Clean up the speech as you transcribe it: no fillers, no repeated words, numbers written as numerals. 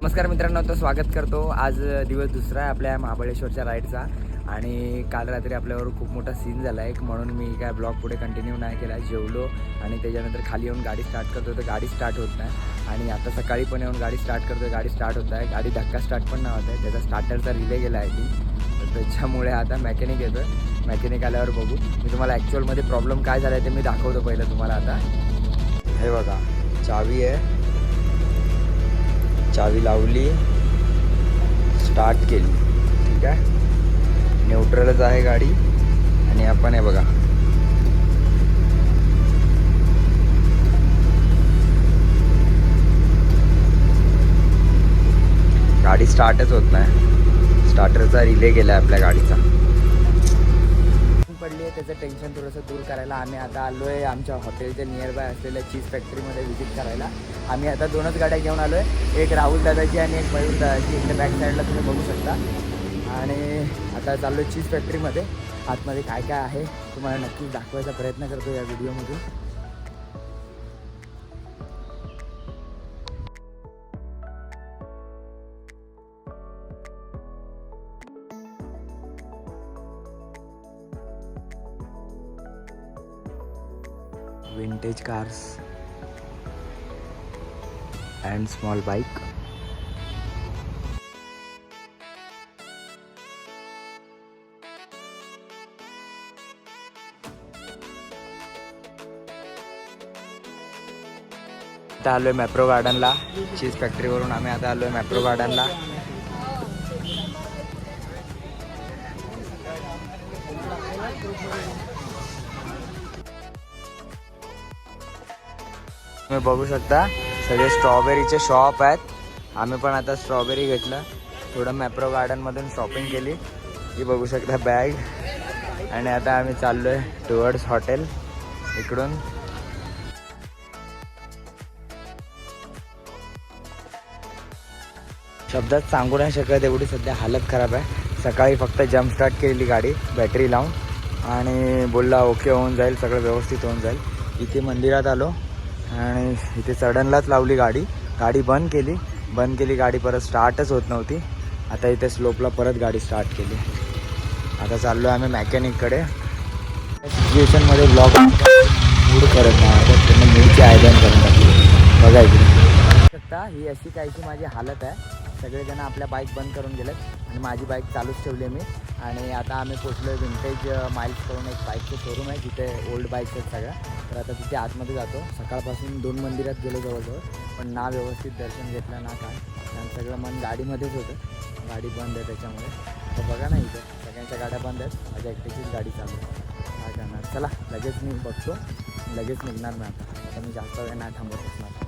नमस्कार मित्रांनो, तर स्वागत करतो. आज दिवस दुसरा आहे आपल्या महाबळेश्वरच्या राईडचा आणि काल रात्री आपल्यावर खूप मोठा सीन झाला आहे, म्हणून मी काय ब्लॉग पुढे कंटिन्यू नाही केला. जेवलो आणि त्याच्यानंतर खाली येऊन गाडी स्टार्ट करतो तर गाडी स्टार्ट होत नाही आणि आता सकाळी पण येऊन गाडी स्टार्ट करतो, गाडी स्टार्ट होत आहे. गाडी धक्का स्टार्ट पण नाही होत आहे, त्याचा स्टार्टरचा रिले गेला आहे ती, तर त्याच्यामुळे आता मॅकॅनिक येतो आहे. मॅकॅनिक आल्यावर बघू. मी तुम्हाला ॲक्च्युअलमध्ये प्रॉब्लेम काय झाला आहे ते मी दाखवतो पहिलं तुम्हाला. आता हे बघा, चावी आहे, चावी लावली, स्टार्ट केली, ठीक आहे. न्यूट्रलच आहे गाडी आणि आपण हे बघा गाडी स्टार्टच होत नाही, स्टार्टरचा रिले गेला आहे आपल्या गाडीचा. पडली आहे, त्याचं टेन्शन थोडंसं दूर करायला आम्ही आता आलो आहे आमच्या हॉटेलच्या नियर बाय असलेल्या चीज फॅक्टरीमध्ये व्हिजिट करायला. आम्ही आता दोनच गाड्या घेऊन आलो आहे, एक राहुल दादाची आणि एक मयूर दादाची. इकडे बॅक साईडला तुम्ही बघू शकता. आणि आता चाललो आहे चीज फॅक्टरीमध्ये. आतमध्ये काय काय आहे तुम्हाला नक्कीच दाखवायचा प्रयत्न करतो या व्हिडिओमधून. Vintage cars and small bike. आता आलो आहे मॅप्रो गार्डनला. चीज फॅक्टरीवरून आम्ही आता आलो आहे मॅप्रो गार्डनला. तुम्ही बघू शकता सगळे स्ट्रॉबेरीचे शॉप आहेत. आम्ही पण आता स्ट्रॉबेरी घेतलं, थोडं मॅप्रो गार्डनमधून शॉपिंग केली. ही बघू शकता बॅग. आणि आता आम्ही चाललो आहे टुवर्ड्स हॉटेल. इकडून शब्दात सांगू नाही शकत, एवढी सध्या हालत खराब आहे. सकाळी फक्त जम्प स्टार्ट केलेली गाडी बॅटरी लावून आणि बोलला ओके होऊन जाईल, सगळं व्यवस्थित होऊन जाईल. इथे मंदिरात आलो आणि इथे सडनलाच लावली गाडी. गाडी बंद केली गाडी, परत स्टार्टच होत नव्हती. आता इथे स्लोपला परत गाडी स्टार्ट केली. आता चाललो आहे आम्ही मॅकॅनिककडे. सिच्युएशनमध्ये ब्लॉग मूड करत नाही, आता त्यांना मूडची आयडन करून टाकली. बघा इकडे शकता, ही अशी काहीशी माझी हालत आहे. सगळेजण आपल्या बाईक बंद करून गेलेत आणि माझी बाईक चालूच ठेवली आहे मी. आणि आता आम्ही पोचलो आहे विंटेज माइल्स करून एक बाईकचं शोरूम आहे, जिथे ओल्ड बाईक्स आहेत सगळ्या. तर आता तिथे आतमध्ये जातो. सकाळपासून 2 मंदिरात गेलो जवळजवळ, पण ना व्यवस्थित दर्शन घेतलं ना काय, कारण सगळं मन गाडीमध्येच होतं. गाडी बंद आहे त्याच्यामुळे. तर बघा ना, इथे सगळ्यांच्या गाड्या बंद आहेत, माझ्या एकट्याचीच गाडी चालू आहे. काय करणार, चला लगेच मी बघतो, लगेच निघणार मी. आता मी जास्त वेळ नाही थांबत असणार.